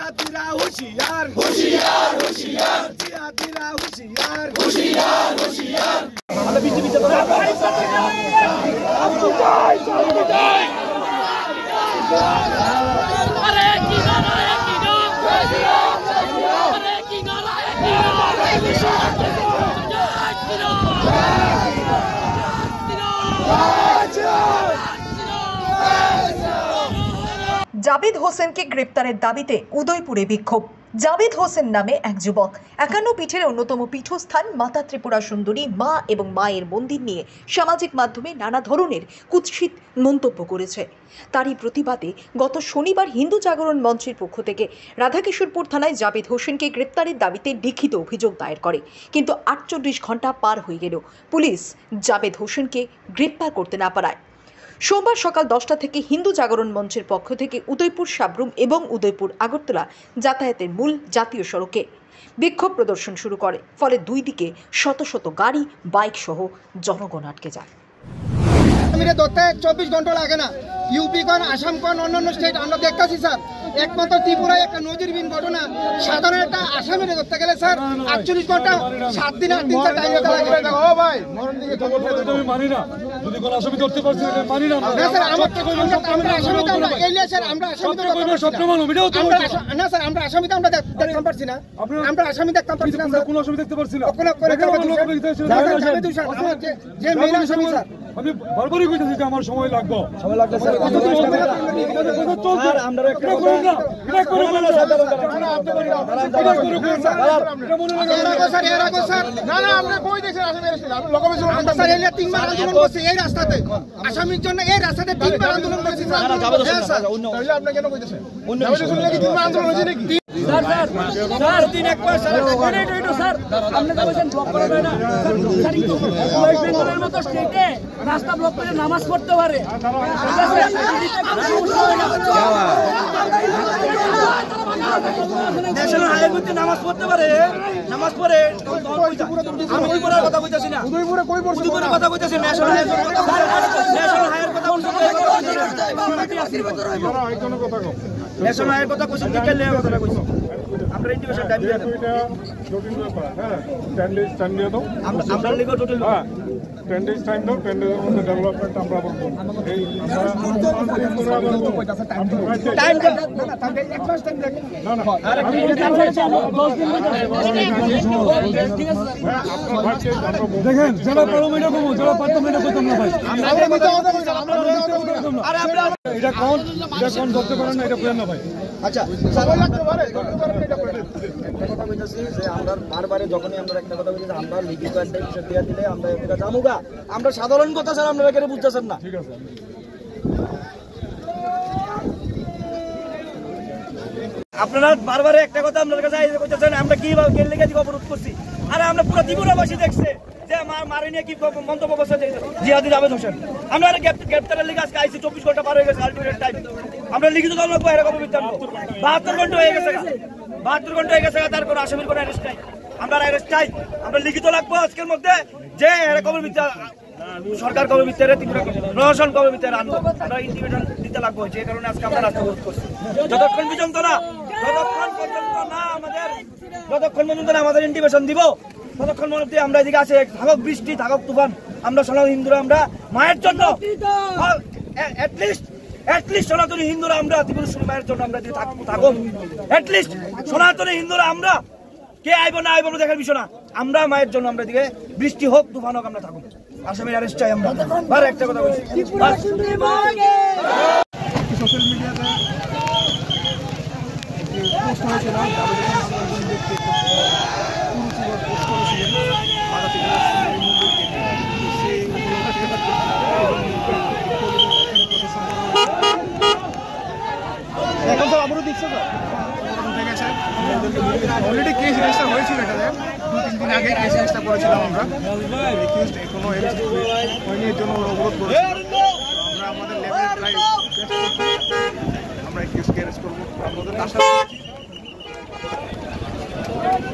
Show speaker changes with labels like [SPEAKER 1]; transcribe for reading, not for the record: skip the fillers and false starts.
[SPEAKER 1] जिहादीरा होशियार होशियार होशियार जिहादीरा होशियार होशियार होशियार अरे बीच बीच अरे की नारा है की नो अरे की नारा है की नो
[SPEAKER 2] জাবেদ হোসেনকে গ্রেপ্তারের দাবিতে উদয়পুরে বিক্ষোভ। জাবেদ হোসেন নামে এক যুবক 51 পীঠের অন্যতম পীঠস্থান মাতা ত্রিপুরা সুন্দরী মা এবং মায়ের মন্দির নিয়ে সামাজিক মাধ্যমে নানা ধরনের কুৎসিত মন্তব্য করেছে। তারই প্রতিবাদে গত শনিবার হিন্দু জাগরণ মঞ্চের পক্ষ থেকে রাধাকিশোরপুর থানায় জাবেদ হোসেনকে গ্রেপ্তারের দাবিতে লিখিত অভিযোগ দায়ের করে, কিন্তু 48 ঘন্টা পার হয়ে গেল পুলিশ জাবেদ হোসেনকে গ্রেপ্তার করতে না পারায় সোমবার সকাল 10টা থেকে হিন্দু জাগরণ মঞ্চের পক্ষ থেকে উদয়পুর সাবরুম এবং উদয়পুর আগরতলা যাতায়াতের মূল জাতীয় সড়কে বিক্ষোভ প্রদর্শন শুরু করে। ফলে দুই দিকে শত শত গাড়ি বাইক সহ জনগণ আটকে যায়।
[SPEAKER 3] 24 ঘন্টা লাগে না, ইউপি কোন আসাম কোন অন্যান্য স্টেট আমরা দেখতেছি স্যার। একমাত্র ত্রিপুরায় একটা নজিরবিহীন ঘটনা, সাধারণ একটা আসামিরে ধরতে গেলে স্যার 48 ঘন্টা 7 দিন 8 দিন টাইম লাগে। ও ভাই মরণ দিকে আমি মানি না, যদি কোন আসামি ধরতে পারছি এটা মানি না। না স্যার আমরা আসামি তো আমরা এলিয়া স্যার আমরা আসামি তো স্বপ্ন মানো ভিডিও তো না স্যার আমরা আসামি তো আমরা দেখতে পারছি না, আমরা আসামি দেখতে পারছি না স্যার। কোন আসামি দেখতে পারছি না, কোন যে মেইন আসামি স্যার আমি বারবারই কইতেছি যে আমার সময় লাগবে স্যার। আমরা একটা কথা এটা করব না স্যার। না না আমরা কই দেখছি আসামি আমরা লোকবে আমরা স্যার এলিয়া 3 বার আন্দোলন করছি এই রাস্তাতে, আসামির জন্য এই রাস্তাতে 3 বার আন্দোলন করছি স্যার। তাহলে আপনি কেন কইতেছেন অন্য শুনলে কি 3 বার আন্দোলন হইছে নাকি? স্যার স্যার স্যার দিন এক পাশ স্যার এটা স্যার আপনি তো বলেন ব্লক করা যায় না স্যার। কিন্তু ওয়েস্ট বেঙ্গলের মতো স্টেটে রাস্তা ব্লক করে নামাজ পড়তে পারে, ন্যাশনাল হাইওয়েতে নামাজ পড়তে পারে, নামাজ পড়ে আমি উদয়পুরের কথা কইতাছি না, উদয়পুরে কই পড়ছি উদয়পুরের কথা কইতাছি, ন্যাশনাল হাইওয়ের কথা ন্যাশনাল হাইওয়ের কথা ন্যাশনাল হাইওয়ের কথা কইছি ডিটেইল এর কথা কইছি। আমরা ইন্টিমেশন টাইম দিয়ে এটা জটিল ব্যাপার। হ্যাঁ 10 ডেজ টাইম দিয়ে দাও, আমরা লিগো টোটাল 10 ডেজ টাইম দাও, 10 ডেজের মধ্যে ডেভেলপমেন্ট আমরা করব। এই টাইম না না তাহলে এক মাস টাইম দেন না না আরে কি 10 দিন দেখেন যারা পার্লামেন্টে কমো যারা পার্লামেন্টে কইতাম না ভাই আমরা মিথ্যা কথা কইতাম আমরা আরে আমরা এটা কোন ধরতে পারেন না এটা কইেন না ভাই। আচ্ছা স্যার লাগতে পারে ধরতে পারেন এটা কইতে কথা কইতাছি যে আমরা বারবারে যখনই আমরা একটা কথা কইতাছি আমরা লিখিত একটা বিষয় দিয়া দিলে আমরা এটা জামুগা, আমরা সাধারণ কথা স্যার আপনারা কেন বুঝতেছেন না? ঠিক আছে আপনারা বারবারে একটা কথা আপনাদের কাছে আইছে কইতাছেন আমরা কি কেন লেগে দিকে অবরোধ করছি। আরে আমরা পুরো ত্রিপুরাবাসী দেখছে যে মারি নিয়ে কি মন্তব্য করছে জিহাদি জাবেদ হোসেন। আমরা গ্রেপ্তারের লিগে আজকে আইছি 24 ঘন্টা পার হয়ে গেছে আলটিমেট টাইম। আমরা লিখিত কলম কো এরকম বিদ্যান্ত 72 ঘন্টা হয়ে গেছে 72 ঘন্টা হয়ে গেছে, তার কোনো আসামির কোনো অ্যারেস্ট নাই। আমরা অ্যারেস্ট চাই, আমরা লিখিত লাগবো আজকের মধ্যে যে এরকম বিদ্যা সরকার কবে ভিতরে প্রশাসন কবে ভিতরে আনবো, আমরা ইন্টিমেশন দিতে লাগবো। যে কারণে আজকে আমরা রাস্তা অবরোধ করছি। যতক্ষণ পর্যন্ত না আমাদের ইন্টিমেশন দিব ততক্ষণ মধ্যে আমরা এদিকে আছে থাকুক বৃষ্টি থাকুক তুফান, আমরা সনাতনী হিন্দুরা আমরা মায়ের জন্য অ্যাটলিস্ট সনাতনী হিন্দুরা আমরা ত্রিপুরেশ্বরী মায়ের জন্য আমরা থাকুক। অ্যাটলিস্ট সনাতনী হিন্দুরা আমরা কে আইব না আইব দেখার বিষয় না, আমরা মায়ের জন্য আমরা এদিকে বৃষ্টি হোক তুফান হোক আমরা থাকুক। আসামির অ্যারেস্ট চাই আমরা। আর একটা কথা বলছি সোশ্যাল মিডিয়াতে পোস্ট হয়েছিল এখন তো আমারও দিচ্ছে তো অলরেডি কেস রেজিস্টার হয়েছিল, এটাতে 2-3 দিন আগে কেস রেজিস্টার করেছিলাম আমরা। এখনো হয়নি, এর জন্য অবরোধ করেছি আমরা আমাদের লেভেলে প্রায় আমরা এই কেসকে অ্যারেস্ট করবো আমাদের আশা।